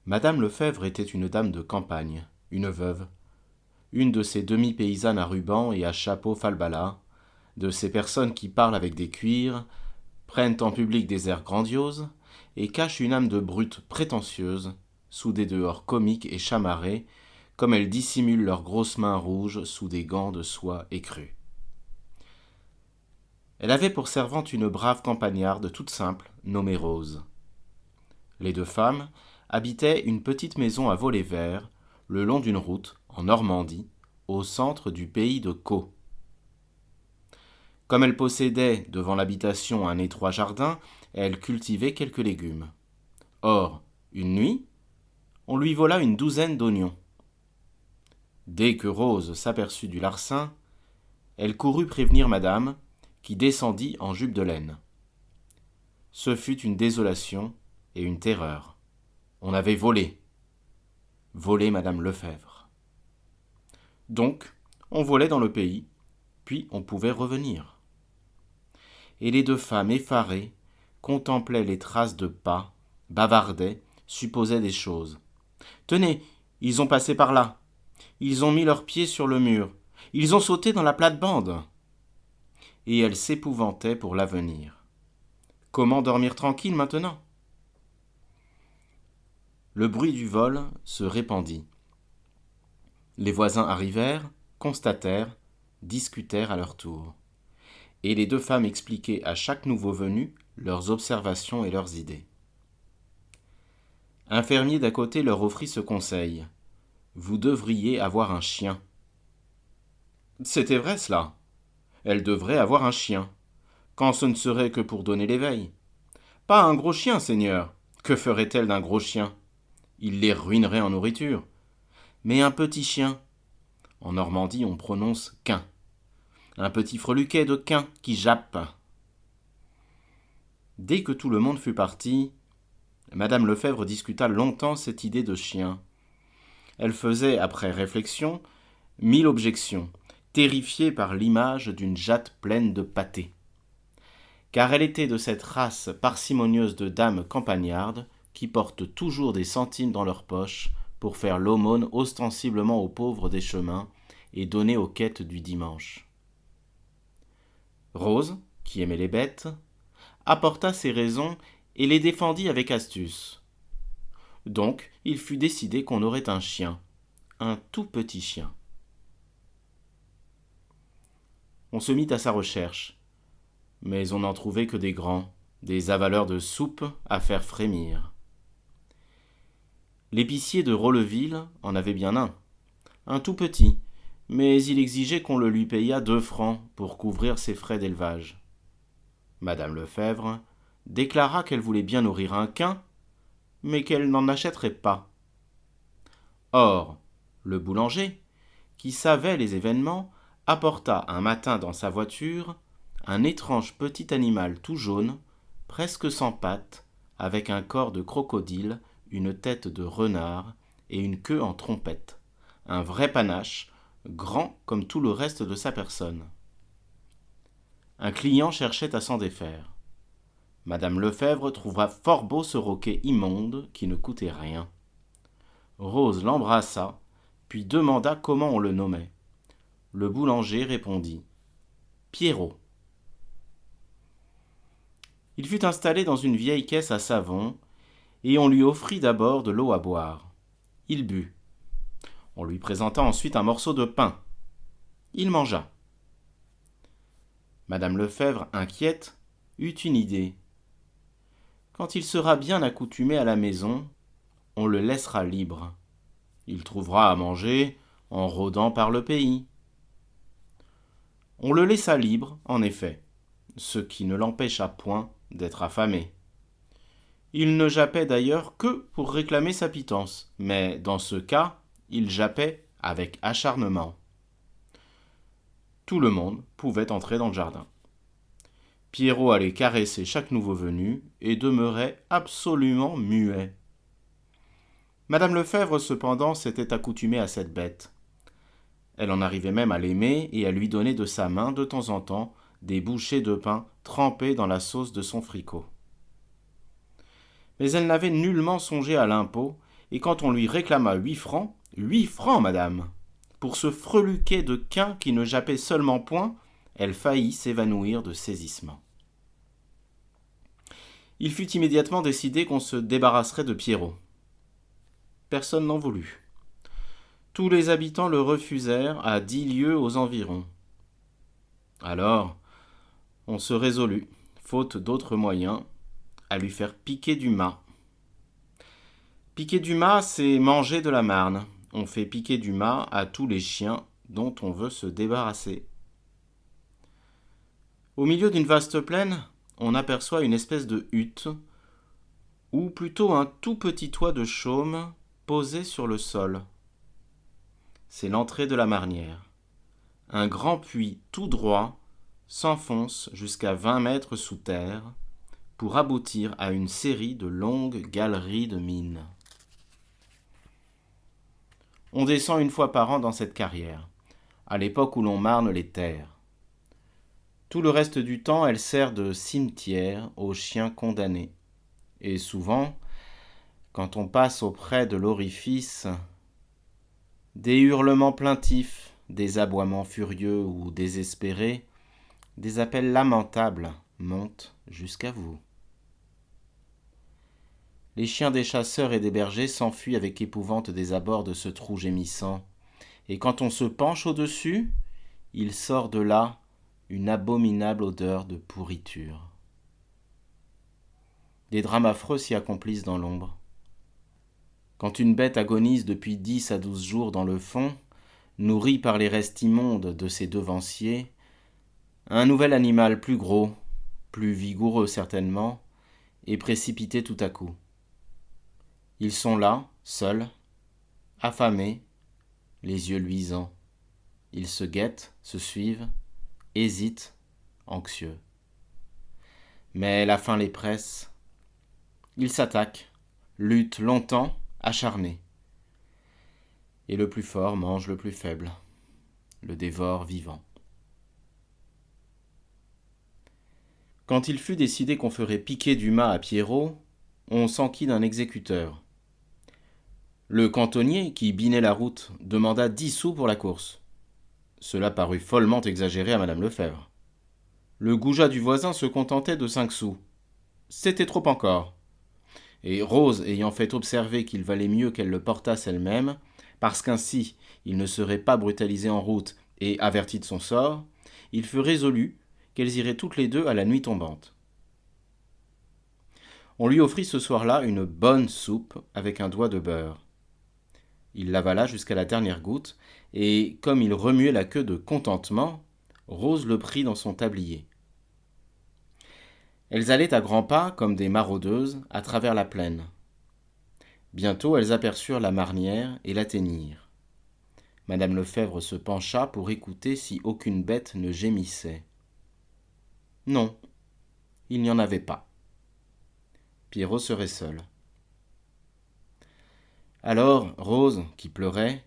Madame Lefèvre était une dame de campagne, une veuve, une de ces demi-paysannes à ruban et à chapeau falbala, de ces personnes qui parlent avec des cuirs, prennent en public des airs grandioses et cachent une âme de brute prétentieuse sous des dehors comiques et chamarrés, comme elles dissimulent leurs grosses mains rouges sous des gants de soie écrue. Elle avait pour servante une brave campagnarde toute simple, nommée Rose. Les deux femmes habitaient une petite maison à volets verts, le long d'une route, en Normandie, au centre du pays de Caux. Comme elles possédaient devant l'habitation un étroit jardin, elles cultivaient quelques légumes. Or, une nuit, on lui vola une douzaine d'oignons. Dès que Rose s'aperçut du larcin, elle courut prévenir madame, qui descendit en jupe de laine. Ce fut une désolation et une terreur. On avait volé madame Lefèvre. Donc, on volait dans le pays, puis on pouvait revenir. Et les deux femmes effarées contemplaient les traces de pas, bavardaient, supposaient des choses. Tenez, ils ont passé par là. Ils ont mis leurs pieds sur le mur. Ils ont sauté dans la plate-bande. Et elles s'épouvantaient pour l'avenir. Comment dormir tranquille maintenant ? Le bruit du vol se répandit. Les voisins arrivèrent, constatèrent, discutèrent à leur tour. Et les deux femmes expliquaient à chaque nouveau venu leurs observations et leurs idées. Un fermier d'à côté leur offrit ce conseil. « Vous devriez avoir un chien. » C'était vrai cela. Elle devrait avoir un chien, quand ce ne serait que pour donner l'éveil. Pas un gros chien, seigneur. Que ferait-elle d'un gros chien ? Il les ruinerait en nourriture. Mais un petit chien. En Normandie, on prononce quin. Un petit freluquet de quin qui jappe. Dès que tout le monde fut parti, madame Lefèvre discuta longtemps cette idée de chien. Elle faisait, après réflexion, 1000 objections, terrifiée par l'image d'une jatte pleine de pâté. Car elle était de cette race parcimonieuse de dames campagnardes qui portent toujours des centimes dans leur poche pour faire l'aumône ostensiblement aux pauvres des chemins et donner aux quêtes du dimanche. Rose, qui aimait les bêtes, apporta ses raisons et les défendit avec astuce. Donc, il fut décidé qu'on aurait un chien, un tout petit chien. On se mit à sa recherche, mais on n'en trouvait que des grands, des avaleurs de soupe à faire frémir. L'épicier de Rolleville en avait bien un tout petit, mais il exigeait qu'on le lui payât 2 francs pour couvrir ses frais d'élevage. Madame Lefèvre déclara qu'elle voulait bien nourrir un quin, mais qu'elle n'en achèterait pas. Or, le boulanger, qui savait les événements, apporta un matin dans sa voiture un étrange petit animal tout jaune, presque sans pattes, avec un corps de crocodile, une tête de renard et une queue en trompette, un vrai panache, grand comme tout le reste de sa personne. Un client cherchait à s'en défaire. Madame Lefèvre trouva fort beau ce roquet immonde qui ne coûtait rien. Rose l'embrassa, puis demanda comment on le nommait. Le boulanger répondit « Pierrot ». Il fut installé dans une vieille caisse à savon, et on lui offrit d'abord de l'eau à boire. Il but. On lui présenta ensuite un morceau de pain. Il mangea. Madame Lefèvre, inquiète, eut une idée. Quand il sera bien accoutumé à la maison, on le laissera libre. Il trouvera à manger en rôdant par le pays. On le laissa libre, en effet, ce qui ne l'empêcha point d'être affamé. Il ne jappait d'ailleurs que pour réclamer sa pitance, mais dans ce cas, il jappait avec acharnement. Tout le monde pouvait entrer dans le jardin. Pierrot allait caresser chaque nouveau venu et demeurait absolument muet. Madame Lefèvre, cependant, s'était accoutumée à cette bête. Elle en arrivait même à l'aimer et à lui donner de sa main, de temps en temps, des bouchées de pain trempées dans la sauce de son fricot. Mais elle n'avait nullement songé à l'impôt et quand on lui réclama 8 francs, 8 francs, madame, pour ce freluquet de quin qui ne jappait seulement point, elle faillit s'évanouir de saisissement. Il fut immédiatement décidé qu'on se débarrasserait de Pierrot. Personne n'en voulut. Tous les habitants le refusèrent à 10 lieues aux environs. Alors, on se résolut, faute d'autres moyens, à lui faire piquer du mât. Piquer du mât, c'est manger de la marne. On fait piquer du mât à tous les chiens dont on veut se débarrasser. Au milieu d'une vaste plaine, on aperçoit une espèce de hutte, ou plutôt un tout petit toit de chaume posé sur le sol. C'est l'entrée de la marnière. Un grand puits tout droit s'enfonce jusqu'à 20 mètres sous terre pour aboutir à une série de longues galeries de mines. On descend une fois par an dans cette carrière, à l'époque où l'on marne les terres. Tout le reste du temps, elle sert de cimetière aux chiens condamnés. Et souvent, quand on passe auprès de l'orifice, des hurlements plaintifs, des aboiements furieux ou désespérés, des appels lamentables montent jusqu'à vous. Les chiens des chasseurs et des bergers s'enfuient avec épouvante des abords de ce trou gémissant, et quand on se penche au-dessus, il sort de là une abominable odeur de pourriture. Des drames affreux s'y accomplissent dans l'ombre. Quand une bête agonise depuis 10 à 12 jours dans le fond, nourrie par les restes immondes de ses devanciers, un nouvel animal plus gros, plus vigoureux certainement, est précipité tout à coup. Ils sont là, seuls, affamés, les yeux luisants. Ils se guettent, se suivent, hésitent, anxieux. Mais la faim les presse. Ils s'attaquent, luttent longtemps, acharnés. Et le plus fort mange le plus faible, le dévore vivant. Quand il fut décidé qu'on ferait piquer du mât à Pierrot, on s'enquit d'un exécuteur. Le cantonnier, qui binait la route, demanda 10 sous pour la course. Cela parut follement exagéré à madame Lefebvre. Le goujat du voisin se contentait de 5 sous. C'était trop encore. Et Rose, ayant fait observer qu'il valait mieux qu'elle le portasse elle-même, parce qu'ainsi il ne serait pas brutalisé en route et averti de son sort, il fut résolu qu'elles iraient toutes les deux à la nuit tombante. On lui offrit ce soir-là une bonne soupe avec un doigt de beurre. Il l'avala jusqu'à la dernière goutte, et comme il remuait la queue de contentement, Rose le prit dans son tablier. Elles allaient à grands pas, comme des maraudeuses, à travers la plaine. Bientôt elles aperçurent la marnière et l'atteignirent. Madame Lefebvre se pencha pour écouter si aucune bête ne gémissait. Non, il n'y en avait pas. Pierrot serait seul. Alors Rose, qui pleurait,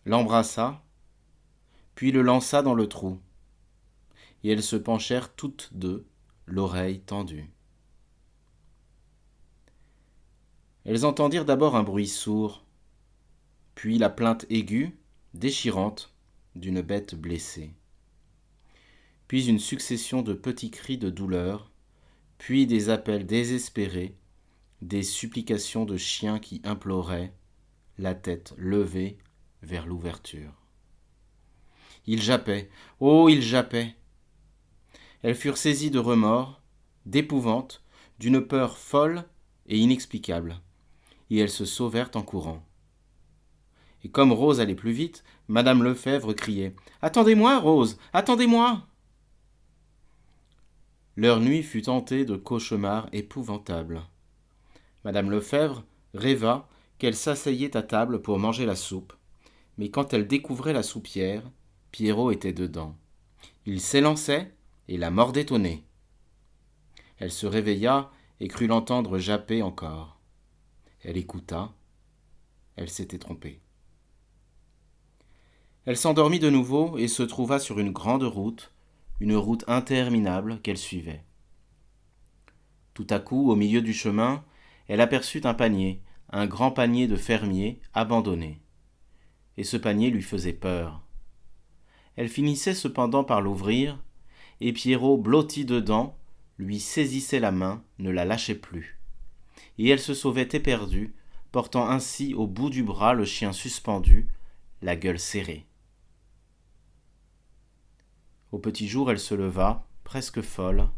l'embrassa, puis le lança dans le trou, et elles se penchèrent toutes deux, l'oreille tendue. Elles entendirent d'abord un bruit sourd, puis la plainte aiguë, déchirante, d'une bête blessée. Puis une succession de petits cris de douleur, puis des appels désespérés, des supplications de chiens qui imploraient, la tête levée vers l'ouverture. Ils jappaient, oh, ils jappaient. Elles furent saisies de remords, d'épouvante, d'une peur folle et inexplicable, et elles se sauvèrent en courant. Et comme Rose allait plus vite, madame Lefebvre criait « Attendez-moi, Rose, attendez-moi !» Leur nuit fut hantée de cauchemars épouvantables. Madame Lefebvre rêva qu'elle s'asseyait à table pour manger la soupe, mais quand elle découvrait la soupière, Pierrot était dedans. Il s'élançait et la mordait au nez. Elle se réveilla et crut l'entendre japper encore. Elle écouta. Elle s'était trompée. Elle s'endormit de nouveau et se trouva sur une grande route, une route interminable qu'elle suivait. Tout à coup, au milieu du chemin, elle aperçut un panier, un grand panier de fermier abandonné. Et ce panier lui faisait peur. Elle finissait cependant par l'ouvrir, et Pierrot, blotti dedans, lui saisissait la main, ne la lâchait plus. Et elle se sauvait éperdue, portant ainsi au bout du bras le chien suspendu, la gueule serrée. Au petit jour, elle se leva, presque folle,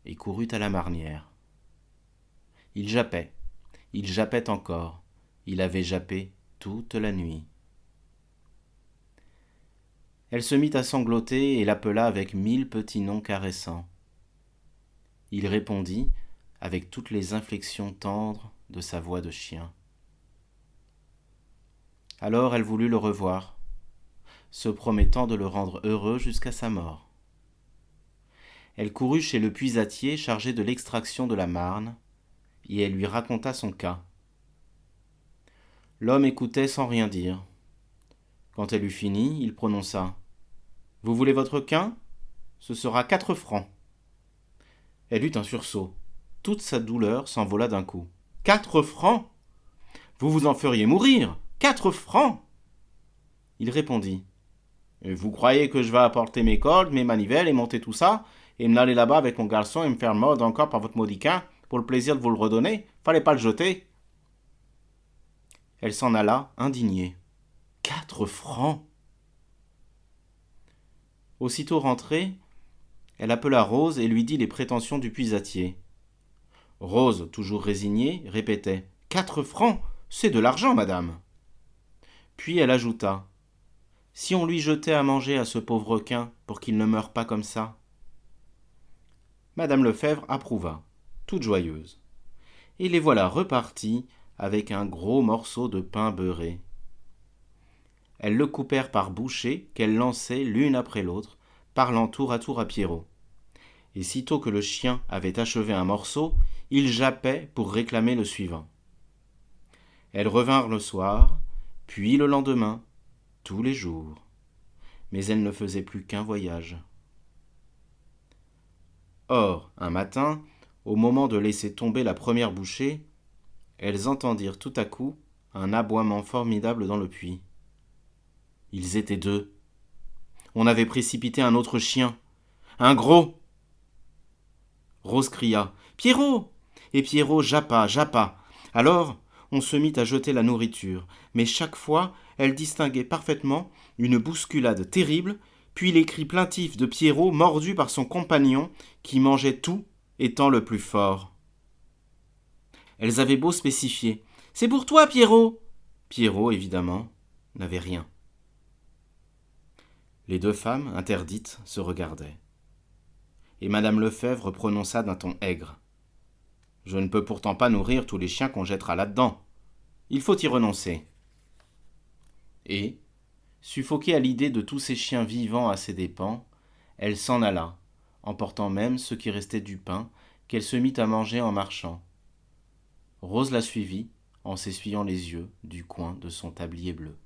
et courut à la marnière. Il jappait encore, il avait jappé toute la nuit. Elle se mit à sangloter et l'appela avec 1000 petits noms caressants. Il répondit avec toutes les inflexions tendres de sa voix de chien. Alors elle voulut le revoir, se promettant de le rendre heureux jusqu'à sa mort. Elle courut chez le puisatier chargé de l'extraction de la marne, et elle lui raconta son cas. L'homme écoutait sans rien dire. Quand elle eut fini, il prononça « Vous voulez votre quin ? Ce sera 4 francs. » Elle eut un sursaut. Toute sa douleur s'envola d'un coup. 4 francs ? Vous vous en feriez mourir ! 4 francs ! Il répondit « Vous croyez que je vais apporter mes cordes, mes manivelles et monter tout ça, et me aller là-bas avec mon garçon et me faire mordre encore par votre maudit quin pour le plaisir de vous le redonner ? Fallait pas le jeter. » Elle s'en alla, indignée. 4 francs ! Aussitôt rentrée, elle appela Rose et lui dit les prétentions du puisatier. Rose, toujours résignée, répétait « 4 francs, c'est de l'argent, madame !» Puis elle ajouta « Si on lui jetait à manger à ce pauvre quin pour qu'il ne meure pas comme ça ?» Madame Lefèvre approuva, toute joyeuse. Et les voilà repartis avec un gros morceau de pain beurré. Elles le coupèrent par bouchées qu'elles lançaient l'une après l'autre, parlant tour à Pierrot. Et sitôt que le chien avait achevé un morceau, il jappait pour réclamer le suivant. Elles revinrent le soir, puis le lendemain, tous les jours. Mais elles ne faisaient plus qu'un voyage. Or, un matin, au moment de laisser tomber la première bouchée, elles entendirent tout à coup un aboiement formidable dans le puits. Ils étaient 2. On avait précipité un autre chien, un gros. Rose cria « Pierrot !» Et Pierrot jappa. Alors, on se mit à jeter la nourriture, mais chaque fois, elle distinguait parfaitement une bousculade terrible, puis les cris plaintifs de Pierrot mordu par son compagnon qui mangeait tout, étant le plus fort. Elles avaient beau spécifier « C'est pour toi, Pierrot !» Pierrot, évidemment, n'avait rien. Les 2 femmes, interdites, se regardaient. Et madame Lefèvre prononça d'un ton aigre. « Je ne peux pourtant pas nourrir tous les chiens qu'on jettera là-dedans. Il faut y renoncer. » Et, suffoquée à l'idée de tous ces chiens vivants à ses dépens, elle s'en alla, emportant même ce qui restait du pain qu'elle se mit à manger en marchant. Rose la suivit en s'essuyant les yeux du coin de son tablier bleu.